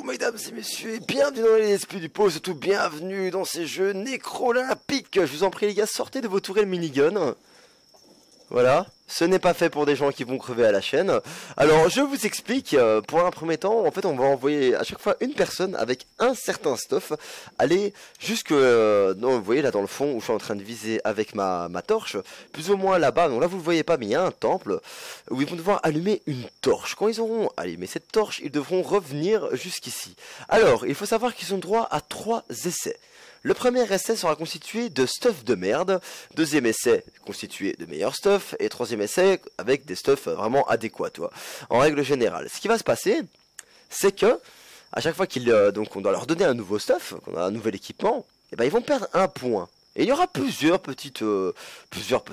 mesdames et messieurs, et bienvenue dans les esprits du pot, surtout bienvenue dans ces jeux nécrolympiques. Je vous en prie les gars, sortez de vos tourelles minigun. Voilà, ce n'est pas fait pour des gens qui vont crever à la chaîne. Alors je vous explique, pour un premier temps, en fait on va envoyer à chaque fois une personne avec un certain stuff aller jusque, non, vous voyez là dans le fond où je suis en train de viser avec ma torche, plus ou moins là-bas, donc là vous le voyez pas mais il y a un temple où ils vont devoir allumer une torche. Quand ils auront allumé cette torche, ils devront revenir jusqu'ici. Alors il faut savoir qu'ils ont droit à 3 essais. Le premier essai sera constitué de stuff de merde, deuxième essai constitué de meilleur stuff, et troisième essai avec des stuffs vraiment adéquats, toi. En règle générale, ce qui va se passer, c'est que à chaque fois donc on doit leur donner un nouveau stuff, qu'on a un nouvel équipement, et ben ils vont perdre un point. Et il y aura plusieurs petites Hunger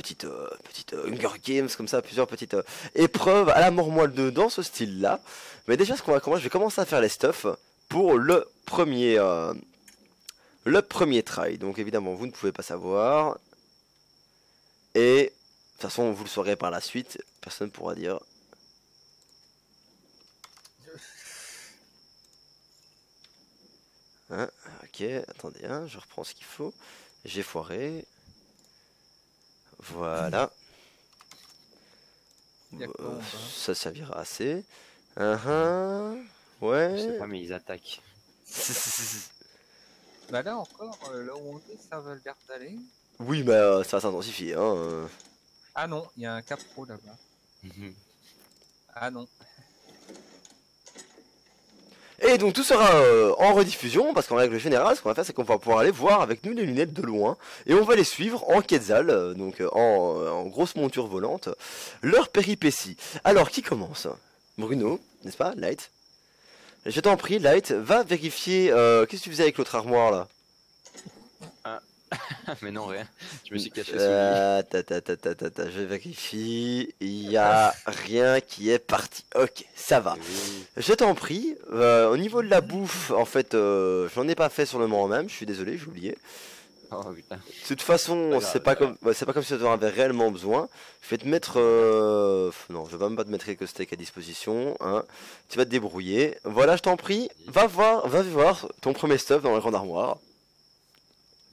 Games comme ça, plusieurs petites épreuves à la mort-moelle dans ce style-là. Mais déjà, je vais commencer à faire les stuffs pour le premier try, donc évidemment vous ne pouvez pas savoir. Et de toute façon vous le saurez par la suite, personne ne pourra dire. Hein, ok, attendez, hein, je reprends ce qu'il faut. J'ai foiré. Voilà. Ça servira assez. Ouais. Je sais pas mais ils attaquent. Bah là encore, là où on est, ça va l'air d'aller. Oui, mais ça va s'intensifier. Hein. Ah non, il y a un cap pro là-bas. Ah non. Et donc tout sera en rediffusion, parce qu'en règle générale, ce qu'on va faire, c'est qu'on va pouvoir aller voir avec nous les lunettes de loin, et on va les suivre en quetzal, donc en grosse monture volante, leur péripétie. Alors, qui commence? Bruno, n'est-ce pas? Light. Je t'en prie, Light, va vérifier. Qu'est-ce que tu faisais avec l'autre armoire là? Mais non, rien. Je me suis caché sous je vérifie. Il n'y a rien qui est parti. Ok, ça va. oui. Je t'en prie. Au niveau de la bouffe, en fait, j'en ai pas fait sur le moment même. Je suis désolé, j'ai oublié. Oh putain. De toute façon, c'est pas comme si tu en avais réellement besoin. Je vais te mettre. Non, je vais même pas te mettre quelques steaks à disposition. Hein. Tu vas te débrouiller. Voilà, je t'en prie. Va voir ton premier stuff dans la grande armoire.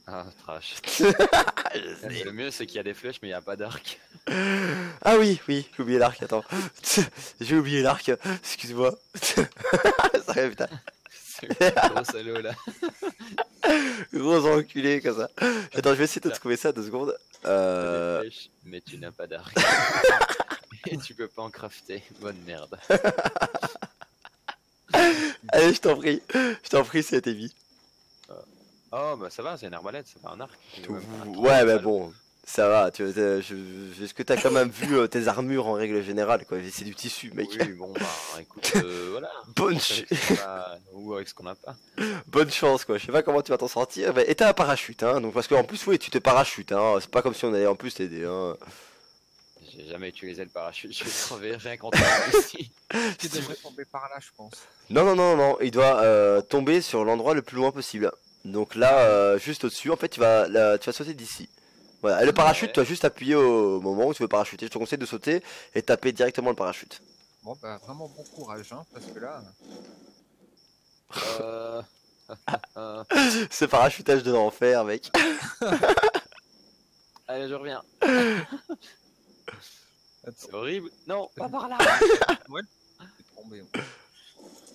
Ah, trash. Le mieux, c'est qu'il y a des flèches, mais il n'y a pas d'arc. Ah oui, j'ai oublié l'arc, attends. J'ai oublié l'arc, excuse-moi. Ça arrive, putain. C'est un gros salaud là. Gros enculé comme ça. Attends, je vais essayer de trouver ça 2 secondes. T'as des flèches, mais tu n'as pas d'arc. Et tu peux pas en crafter. Bonne merde. Allez, je t'en prie, c'est tes vies. Oh bah ça va, c'est une arbalète, c'est pas un arc. Ouais, mais bon, ça va. Est-ce que t'as quand même vu tes armures en règle générale, quoi? C'est du tissu, mec. Oui, bon bah écoute, voilà. Bonne chance. Ou avec ce qu'on a pas. Bonne chance, quoi. Je sais pas comment tu vas t'en sortir. Et t'as un parachute, hein. Donc parce qu'en plus, oui, tu te parachutes, hein. C'est pas comme si on allait en plus t'aider, hein. J'ai jamais utilisé le parachute, je vais crever rien contre ici. Tu devrais tomber par là, je pense. Non. Il doit tomber sur l'endroit le plus loin possible. Donc là, juste au-dessus, en fait, tu vas sauter d'ici. Voilà. Et le parachute, tu vas juste appuyer au moment où tu veux parachuter. Je te conseille de sauter et taper directement le parachute. Bon bah vraiment bon courage, hein, parce que là... Ce parachutage de l'enfer, mec. Allez, je reviens. C'est horrible. Non, pas par là. Ouais, c'est tombé.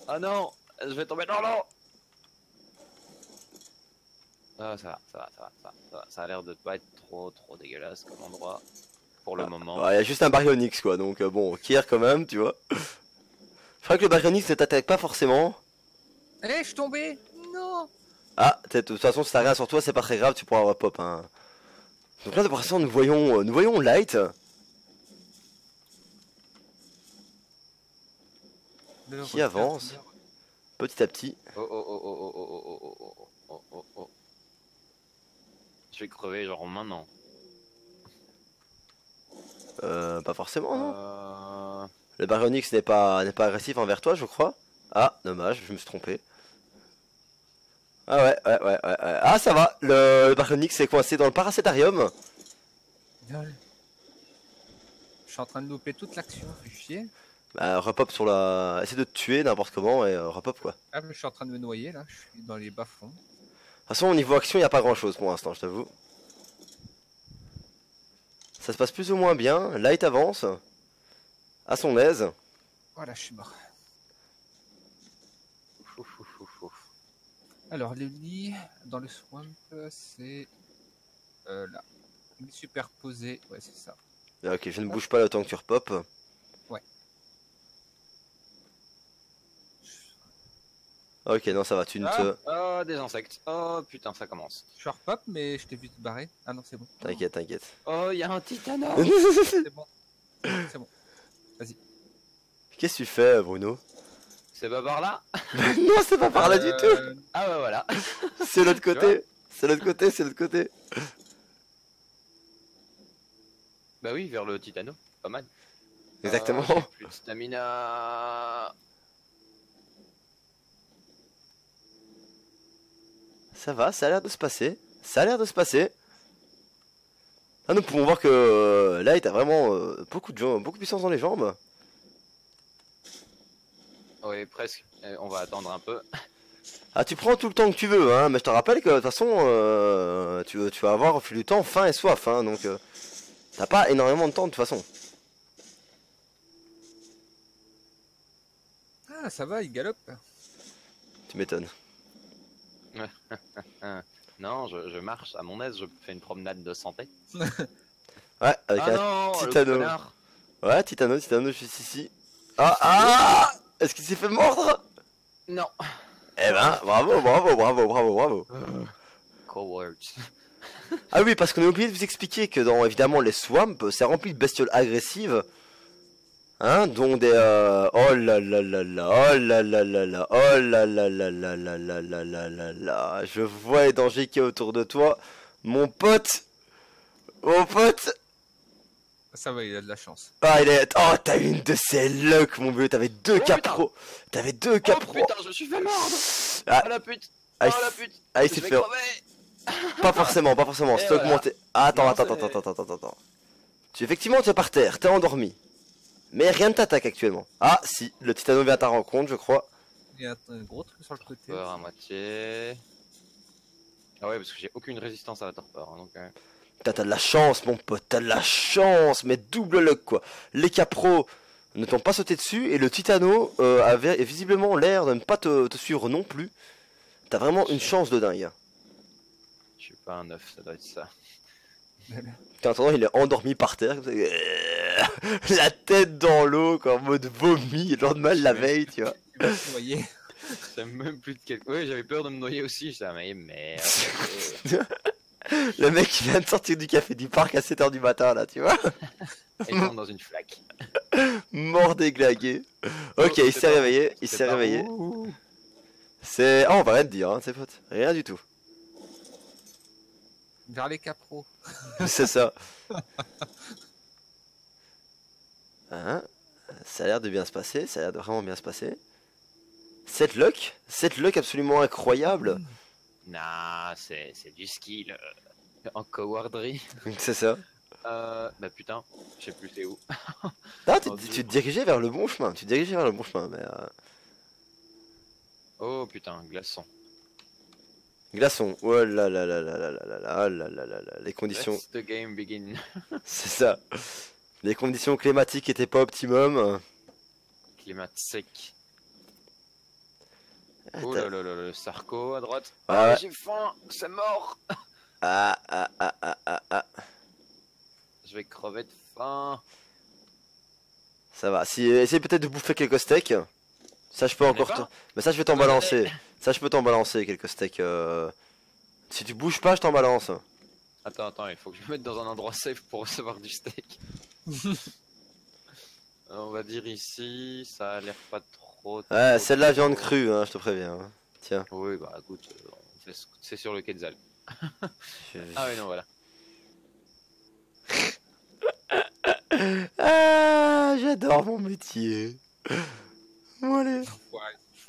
Ah non, je vais tomber dans l'eau. Ah, ça va. Ça a l'air de pas être trop dégueulasse comme endroit pour le moment. Il y a juste un baryonyx, quoi. Donc bon, Kier quand même, tu vois. Je crois que le baryonyx ne t'attaque pas forcément. Eh, je suis tombé. Non. Ah, de toute façon, si t'as rien sur toi, c'est pas très grave, tu pourras pop. Hein. Donc là, pour l'instant, nous voyons Light. Qui avance petit à petit. Oh. Je vais crever genre maintenant. Pas forcément, non. Le baryonyx n'est pas agressif envers toi, je crois. Ah, dommage, je me suis trompé. Ah ouais. Ah, ça va, le baryonyx est coincé dans le paracétarium. Je suis en train de louper toute l'action, fais chier. Bah, repop sur la. Essaie de te tuer n'importe comment et repop quoi. De Ah, mais je suis en train de me noyer là, je suis dans les bas-fonds. toute façon, au niveau action, il n'y a pas grand chose pour l'instant, je t'avoue. Ça se passe plus ou moins bien. Light avance. À son aise. Voilà, je suis mort. Ouf, ouf, ouf, ouf. Alors, le lit dans le swamp, c'est là. Il est superposé, ouais, c'est ça. Ok, je ne bouge pas le temps que tu repop. Ouais. Ok, non, ça va, tu ne te. Oh, des insectes. Oh putain, ça commence. Je suis repop, mais je t'ai vu te barrer. Ah non, c'est bon. T'inquiète, t'inquiète. Oh, il y a un titano. C'est bon. C'est bon. Qu'est-ce que tu fais, Bruno? C'est pas par là? Non, c'est pas par là du tout! Ah bah voilà. C'est l'autre Tu côté! C'est l'autre côté, c'est l'autre côté! Bah oui, vers le titano. Pas mal. Exactement! J'ai plus de stamina. Ça va, ça a l'air de se passer. Ça a l'air de se passer. Ah, nous pouvons voir que là, il a vraiment beaucoup de puissance dans les jambes. Oui, presque. On va attendre un peu. Ah, tu prends tout le temps que tu veux, hein, mais je te rappelle que de toute façon, tu vas avoir au fil du temps faim et soif, hein, donc t'as pas énormément de temps de toute façon. Ah, ça va, il galope. Tu m'étonnes. Non, je marche à mon aise, je fais une promenade de santé. Ouais, avec Ah un non, le titano. connard. Ouais, titano, je suis ici. Ah! Est-ce qu'il s'est fait mordre? Non. Eh ben, bravo, bravo, bravo, bravo, bravo. Cowards. Ah oui, parce qu'on a oublié de vous expliquer que dans, évidemment, les swamps, c'est rempli de bestioles agressives. Hein, dont des... Oh là là là là, oh là là là là, oh là là là là là là là là là là. Je vois les dangers qu'il y a autour de toi. Mon pote. Mon pote. Ça va, il a de la chance. Ah, il est... Oh, t'as une de ces lucks, mon vieux. T'avais deux Oh, putain. capros. T'avais deux Oh capros. putain, je me suis fait mordre. Ah, Oh la pute. ah, Oh la pute. ah, il Je s'est vais fait... crever. Pas forcément, pas forcément. Et C'est voilà. augmenté. Attends, Non, attends, c'est- attends, attends, attends, attends. Effectivement, tu es par terre. T'es endormi. Mais rien ne t'attaque actuellement. Ah, si. Le titano vient à ta rencontre, je crois. Il y a un gros truc sur le côté. Torpeur à moitié. Ah ouais, parce que j'ai aucune résistance à la torpeur. Hein, donc, Putain, t'as de la chance, mon pote, t'as de la chance, mais double luck, quoi. Les capros ne t'ont pas sauté dessus, et le titano avait visiblement l'air de ne pas te suivre non plus. T'as vraiment une chance de dingue. je suis pas un œuf, ça doit être ça. En attendant, il est endormi par terre, comme ça, la tête dans l'eau, quoi, en mode vomi, le lendemain de la veille, tu vois. Il va se noyer. Je sais même plus de quel. Oui, j'avais peur de me noyer aussi. Je disais, ah, mais merde. Le mec, il vient de sortir du café du parc à 7h du matin, là, tu vois. Et il tombe dans une flaque. Mort déglagué. Ok, il s'est réveillé, il s'est réveillé. C'est... Ah, on va rien te dire, hein, ses potes. Rien du tout. Vers les capros. C'est ça. Hein, ça a l'air de bien se passer, ça a l'air de vraiment bien se passer. Cette luck absolument incroyable. Nah, c'est du skill. En cowardry. C'est ça. Bah putain, je sais plus c'est où. Ah, Oh, tu te dirigeais vers le bon chemin, tu te dirigeais vers le bon chemin, mais... Oh putain, glaçon. Glaçon, oh là là là là là là là là là là là là, les conditions... Let's the game begin. C'est ça. Les conditions climatiques étaient pas optimum. Climat sec. Ah, Oh là là là, le Sarko à droite. Ah Ah, ouais. j'ai faim, c'est mort. Ah, ah, ah, ah, ah, ah. Je vais crever de faim. Ça va. Si, essaye peut-être de bouffer quelques steaks. Ça, je peux J'en ai encore... pas. Mais ça, je vais t'en balancer. Ça, je peux t'en balancer quelques steaks. Si tu bouges pas, je t'en balance. Attends, il faut que je me mette dans un endroit safe pour recevoir du steak. On va dire ici, ça a l'air pas trop... Ouais, trop- celle-là, viande crue, hein, je te préviens. hein. Tiens. Oui, bah écoute, c'est sur le Quetzal. Je- Ah oui, non, voilà. Ah, j'adore mon métier. Bon, allez. Ouais.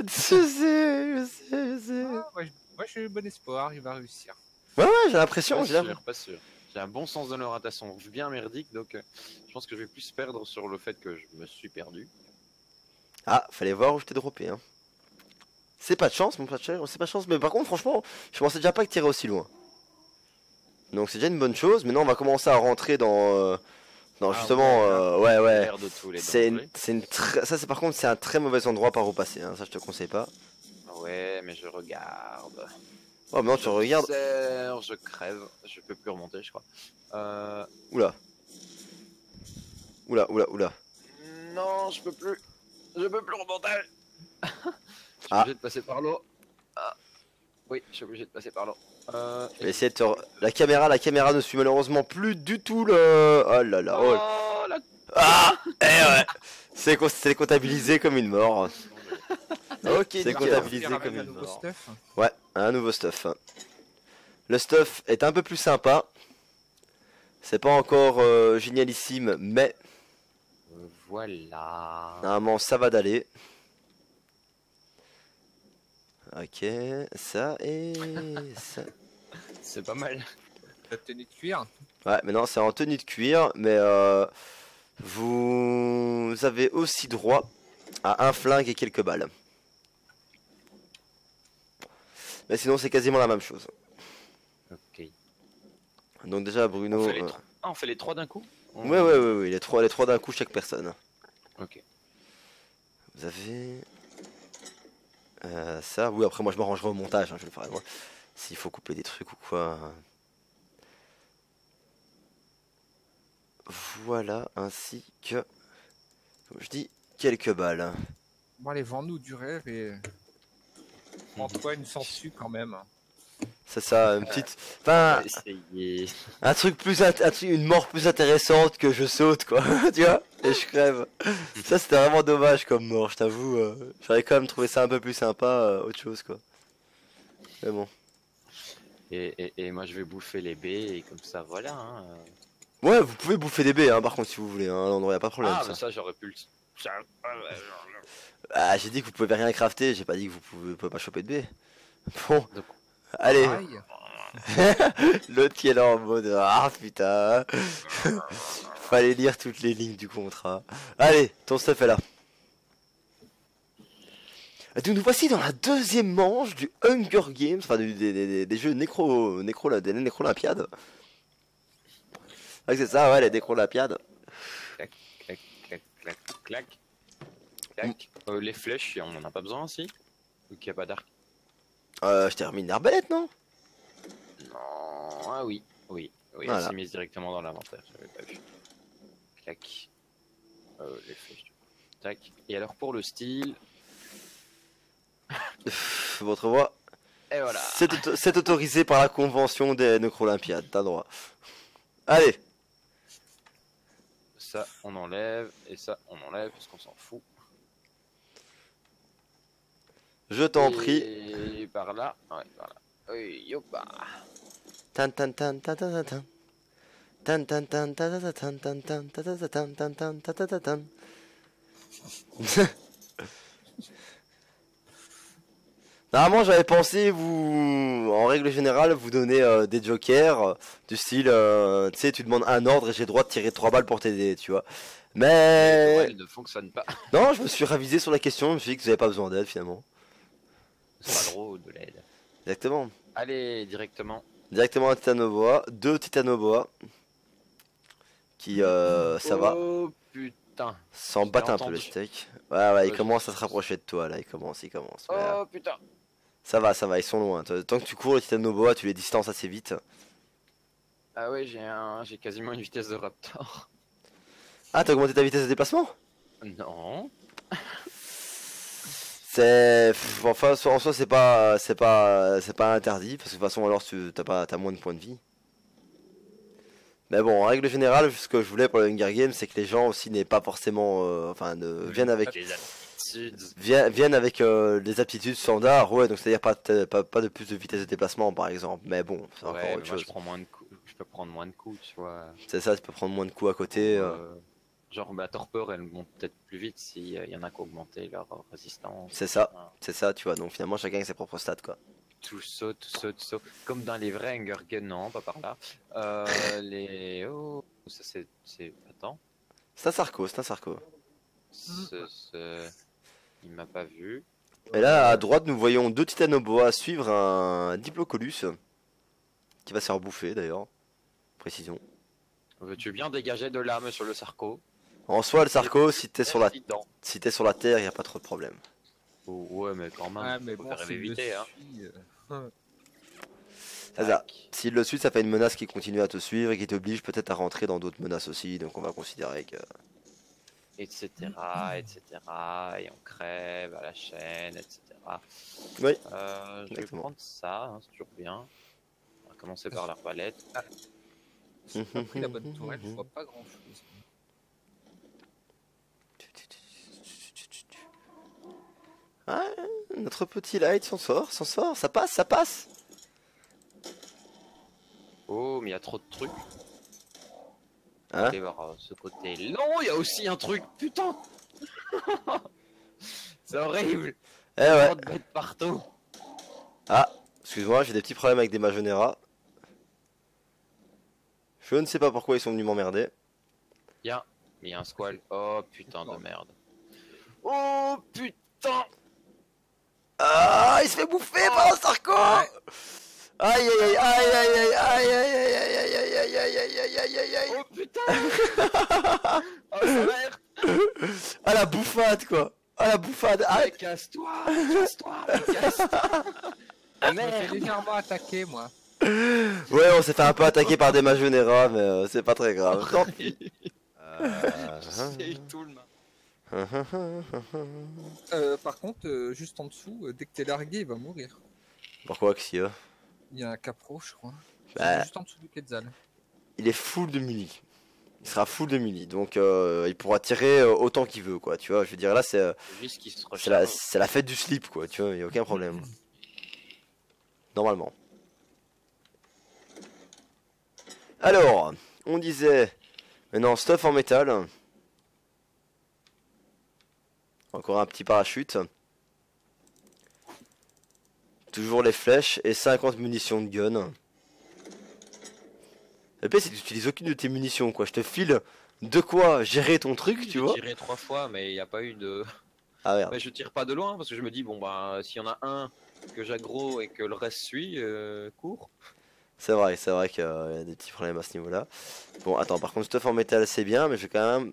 Je sais. Ah, moi, j'ai eu bon espoir, il va réussir. Ouais, j'ai l'impression. Pas sûr. J'ai un bon sens de l'orientation. Je suis bien merdique, donc je pense que je vais plus perdre sur le fait que je me suis perdu. Ah, fallait voir où je t'ai droppé. Hein. C'est pas de chance, mon frère, c'est pas de chance. Mais par contre, franchement, je pensais déjà pas que tirer aussi loin. Donc c'est déjà une bonne chose. Maintenant, on va commencer à rentrer dans Ah, justement, ouais, là. ouais, ouais. L'air de tous les C'est dangers. ça, c'est par contre, c'est un très mauvais endroit par où passer. Hein. Ça, je te conseille pas. Ouais, mais je regarde. Oh, maintenant, tu regardes. Observe, je crève. Je peux plus remonter, je crois. Oula. Oula, oula, oula. Non, je peux plus. Je peux plus remonter. Je suis Ah. obligé de passer par l'eau. Ah. Oui, je suis obligé de passer par l'eau. Je vais essayer de la caméra ne suit malheureusement plus du tout le. Oh là là. Oh. Oh, la... Ah. Eh ouais. C'est comptabilisé comme une mort. Ok, C'est nickel. comptabilisé Avec comme un une nouveau mort. stuff. Ouais, un nouveau stuff. Le stuff est un peu plus sympa. C'est pas encore génialissime, mais Voilà. normalement ça va d'aller. Ok, ça et ça. C'est pas mal. La tenue de cuir. Ouais, mais non, c'est en tenue de cuir, mais vous avez aussi droit à un flingue et quelques balles. Mais sinon, c'est quasiment la même chose. Ok. Donc déjà, Bruno... On fait les trois. Ah, on fait les trois d'un coup. Ouais, les trois d'un coup chaque personne. Ok. Vous avez... ça, oui, après moi je m'arrangerai au montage, hein, je vais le faire moi. S'il faut couper des trucs ou quoi. Voilà, ainsi que, comme je dis, quelques balles. Bon, allez, vends-nous du rêve et. Prends-toi une sangsue quand même. C'est ça, une petite... On va Enfin, essayer. un truc plus... une mort plus intéressante que je saute, quoi. Tu vois? Et je crève. Ça, c'était vraiment dommage comme mort, je t'avoue. J'aurais quand même trouvé ça un peu plus sympa, autre chose, quoi. Mais bon. Et moi je vais bouffer les baies et comme ça voilà. Hein. Ouais, vous pouvez bouffer des baies, hein, par contre, si vous voulez. Hein, à l'endroit, y a pas de problème, Ah, ça. mais ça j'aurais pu le. Ah, j'ai dit que vous pouvez rien crafter, j'ai pas dit que vous pouvez pas choper de baies. Bon, Donc, allez, Pareil. l'autre qui est là en mode ah putain, fallait lire toutes les lignes du contrat. Allez, ton stuff est là. Et donc nous voici dans la deuxième manche du Hunger Games, enfin des jeux des Nécro-Olympiades. Ouais, c'est ça, ouais, les Nécro-Olympiades. clac, clac, clac, clac, clac. Clac. Les flèches, on en a pas besoin aussi? Ou qu'il n'y a pas d'arc? Je termine l'arbalète, non? Non. Ah oui, oui, oui, Voilà. elle s'est mise directement dans l'inventaire, j'avais pas vu. Clac. Les flèches. Tac. Et alors pour le style. Votre voix, Et voilà. c'est autorisé par la convention des Nécro-Olympiades, t'as le droit. Allez. Ça, on enlève. Et ça, on enlève parce qu'on s'en fout. Je t'en prie. Et par là. Ouais, par là. Oui, yopa. Tan tan tan tan tan tan. Tan tan tan tan tan tan tan tan tan tan tan tan tan tan tan. Normalement, j'avais pensé vous, en règle générale, vous donner des jokers du style, tu sais, tu demandes un ordre et j'ai le droit de tirer 3 balles pour t'aider, tu vois. Mais Elle ne fonctionne pas. non, je me suis ravisé sur la question, je me suis dit que vous n'avez pas besoin d'aide finalement. C'est pas drôle de l'aide. Exactement. Allez, directement. Directement un titanoboa, 2 titanoboa qui, ça va, Oh putain. s'en Je battent l'ai un peu entendu. le steak. Ouais, il Ouais, commence à se rapprocher de toi là, il commence. Mais, Oh putain. ça va, ils sont loin. Tant que tu cours les titanoboa, tu les distances assez vite. Ah ouais, j'ai quasiment une vitesse de raptor. Ah, t'as augmenté ta vitesse de déplacement? Non. Enfin, en soi, c'est pas interdit, parce que de toute façon, alors, t'as moins de points de vie. Mais bon, en règle générale, ce que je voulais pour le Hunger Games, c'est que les gens aussi n'aient pas forcément, viennent avec, Les aptitudes. viennent avec des aptitudes standards, ouais, donc c'est-à-dire pas de plus de vitesse de déplacement, par exemple. Mais bon, c'est encore Ouais, mais autre moi chose. je prends moins de coups. Je peux prendre moins de coups, tu vois. C'est ça, tu peux prendre moins de coups à côté. Genre, ma torpeur, elle monte peut-être plus vite s'il y en a qui ont augmenté leur résistance. C'est ça. Voilà. C'est ça, tu vois. Donc finalement, chacun a ses propres stats, quoi. Tout ça, tout ça, tout ça. Comme dans les vrais Hunger Games, non, pas par là. Les. Oh, ça c'est. Attends. C'est un sarco, c'est un sarco. Ce- Il m'a pas vu. Et là, à droite, nous voyons 2 titanoboas suivre un Diplocolus. Qui va se faire bouffer d'ailleurs. Précision. Veux-tu bien dégager de l'âme sur le sarco? En soi, le Sarco, si t'es sur la terre, y a pas trop de problème. Oh, ouais, mais quand même, Ah, mais faut bon, faire s'il le éviter, hein. suit, C'est ça. S'il le suit, ça fait une menace qui continue à te suivre et qui t'oblige peut-être à rentrer dans d'autres menaces aussi. Donc on va considérer que... Etc, etc. Et on crève à la chaîne, etc. Oui. Je vais Exactement. prendre ça, hein, c'est toujours bien. On va commencer par l'arbalète. J'ai pas pris la bonne tourelle, je vois pas grand chose. Ah, notre petit light s'en sort, ça passe, ça passe. Oh, mais il y a trop de trucs. On va Hein? aller voir ce côté. Non, il y a aussi un truc, putain. C'est horrible. Eh ouais. Trop de bêtes partout. Ah, excuse-moi, j'ai des petits problèmes avec des Majonera. Je ne sais pas pourquoi ils sont venus m'emmerder. Il y a un squal. Oh putain de merde. Oh putain. Ah, il se fait bouffer par un Sarco. Aïe aïe aïe aïe aïe aïe aïe aïe aïe aïe aïe aïe aïe aïe aïe aïe aïe. Oh putain. Oh sa mère. Ah la bouffade quoi. Ah la bouffade. Ah, Mais casse-toi, casse-toi, casse-toi. Je me fais Merde. légèrement attaquer, moi. ouais, on s'est fait un peu attaquer par des Majonera, mais c'est pas très grave. Tant pis. C'est tout le mal. Par contre, juste en dessous, dès que t'es largué, il va mourir. Pourquoi Xia? Il y a un capro, je crois. Bah. Juste en dessous du Quetzal. Il est full de muni. Il sera full de muni, donc il pourra tirer autant qu'il veut, quoi. Tu vois, je veux dire là, c'est Juste qu'il se c'est la, recharge. c'est la fête du slip, quoi. Tu vois, il y a aucun problème. Normalement. Alors, on disait maintenant stuff en métal. Encore un petit parachute. Toujours les flèches et 50 munitions de gun. Le pire c'est que tu utilises aucune de tes munitions quoi. Je te file de quoi gérer ton truc, tu J'ai vois. tiré 3 fois, mais il n'y a pas eu de. Ah merde. Mais je tire pas de loin parce que je me dis, bon bah, s'il y en a un que j'aggro et que le reste suit, court. C'est vrai qu'il y a des petits problèmes à ce niveau-là. Bon, attends, par contre, stuff en métal c'est bien, mais je vais quand même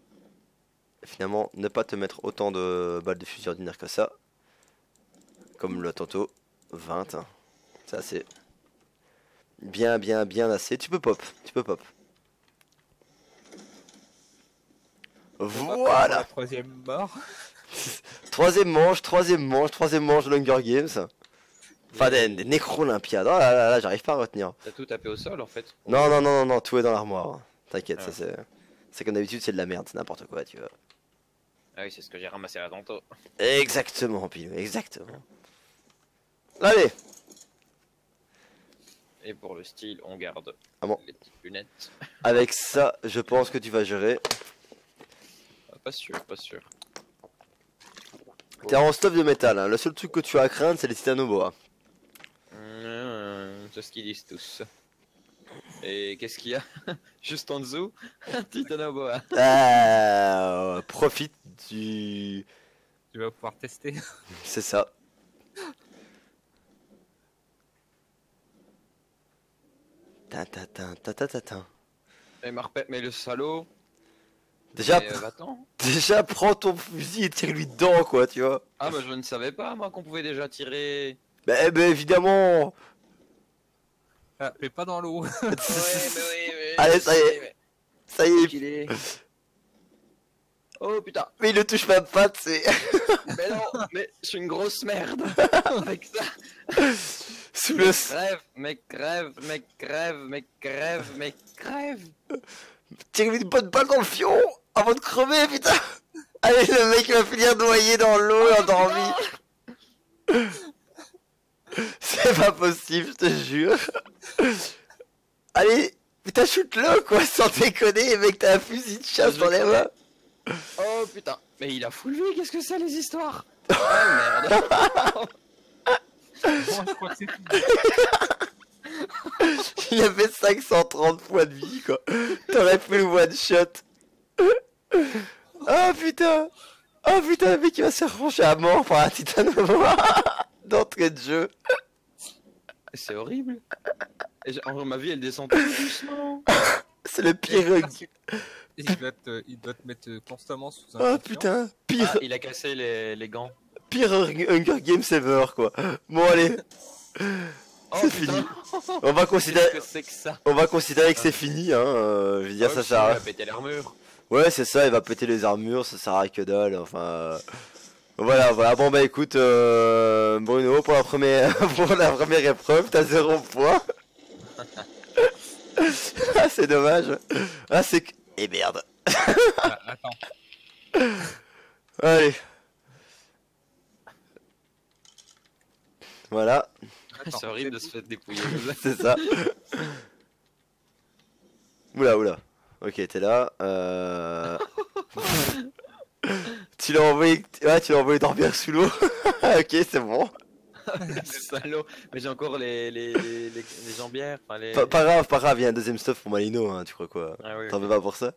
finalement ne pas te mettre autant de balles de fusil ordinaire que ça. Comme le tantôt, 20. Hein. Ça c'est bien assez. Tu peux pop. Voilà. La troisième mort. Troisième manche de l'Hunger Games. Enfin, des Nécro-Olympiades. Oh là là, j'arrive pas à retenir. T'as tout tapé au sol en fait. Non, tout est dans l'armoire. T'inquiète, Ah. ça c'est comme d'habitude, c'est de la merde, c'est n'importe quoi, tu vois. Ah oui, c'est ce que j'ai ramassé là tantôt. Exactement, Pilou, exactement. Allez. Et pour le style, on garde Ah bon. les petites lunettes. Avec ça, je pense que tu vas gérer. Ah, pas sûr, pas sûr. T'es en stuff de métal, hein. Le seul truc que tu as à craindre, c'est les titanoboas. C'est ce qu'ils disent tous. Et qu'est-ce qu'il y a juste en dessous? Un titanoboa. Profite du... Tu vas pouvoir tester. C'est ça. Ta. Et Marpet, mais le salaud. Déjà, Mais, va-t'en. déjà, prends ton fusil et tire-lui dedans, quoi, tu vois. Ah bah je ne savais pas moi qu'on pouvait déjà tirer. Ben évidemment. Ah, mais pas dans l'eau. Oui. Allez, ça y est. mais- Ça y est. qu'il est. Oh putain. Mais il ne touche même pas, c'est... Mais non, mais je suis une grosse merde avec ça. Sous le... Crève. Tire-lui une bonne balle dans le fion avant de crever, putain. Allez, le mec il va finir noyé dans l'eau et endormi. C'est pas possible, je te jure. Allez, putain, shoot-le, quoi, sans déconner, mec, t'as un fusil de chasse dans les mains. Oh putain, mais il a full vie, qu'est-ce que c'est les histoires? Oh merde. Bon, je crois que c'est tout. Il avait 530 points de vie, quoi. T'aurais fait le one-shot. Ah, putain. Oh putain, le mec il va se faire franchir à mort par un titanoboa d'entrée de jeu. C'est horrible. En ma vie, elle descend tout doucement. C'est le pire. Il doit te mettre constamment sous un. Oh putain, pire, Ah, il a cassé les gants. pire Hunger Games ever quoi. Bon allez, Oh, c'est putain. fini. On va considérer, Qu'est-ce que c'est que ça? on va considérer que c'est fini hein. Je veux dire Oh, ça si, sert à il rien. a pété l'armure. Ouais c'est ça, il va péter les armures, ça sert à que dalle. Enfin voilà. Bon bah écoute Bruno pour la première pour la première épreuve, t'as 0 point. Ah c'est dommage. Ah c'est que... Et merde. Ah, attends. Allez. Voilà, Attends, C'est horrible de se faire dépouiller. c'est ça. Oula. Ok, t'es là. Tu l'as envoyé... Ouais, tu l'as envoyé dormir sous l'eau. Ok, c'est bon. Salaud. Mais j'ai encore les jambières. Enfin, les... Pas grave, il y a un deuxième stuff pour Malino, hein, tu crois quoi? Ah oui, T'en ok. veux pas pour ça?